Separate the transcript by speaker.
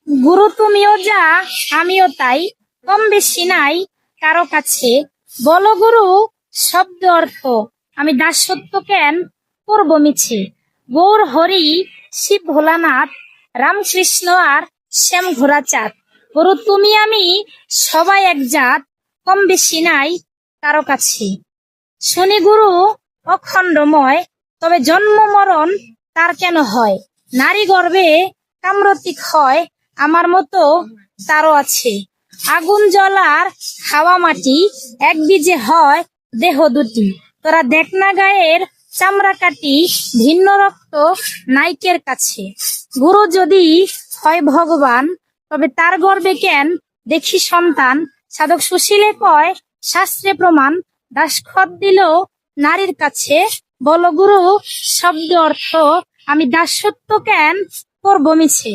Speaker 1: গুরু তুমিও যা আমিও তাই, কম বেশি নাই কারো কাছে। বলো গুরু শব্দ অর্থ, আমি দাসত্ব কেন করব মিছে। গৌর হরি শিব ভোলানাথ, রামকৃষ্ণ আর শ্যাম ঘোড়া চাঁদ। গুরু তুমি আমি সবাই এক জাত, কম বেশি নাই কারো কাছে। শনি গুরু অখণ্ডময়, তবে জন্ম মরণ তার কেন হয়। নারী গর্ভে কামরতিক হয়, আমার মতো তারও আছে। আগুন জলার হাওয়া মাটি, এক বীজে হয় দেহ দুটি। তোরা দেখ না গায়ের চামড়া কাটি, ভিন্ন রক্ত নাইকের কাছে। গুরু যদি হয় ভগবান, তবে তার গর্বে কেন দেখি সন্তান। সাধক সুশীলে কয় শাস্ত্রে প্রমাণ, দাসখত দিল নারীর কাছে। বল গুরু শব্দ অর্থ, আমি দাসত্ব কেন করব মিছে।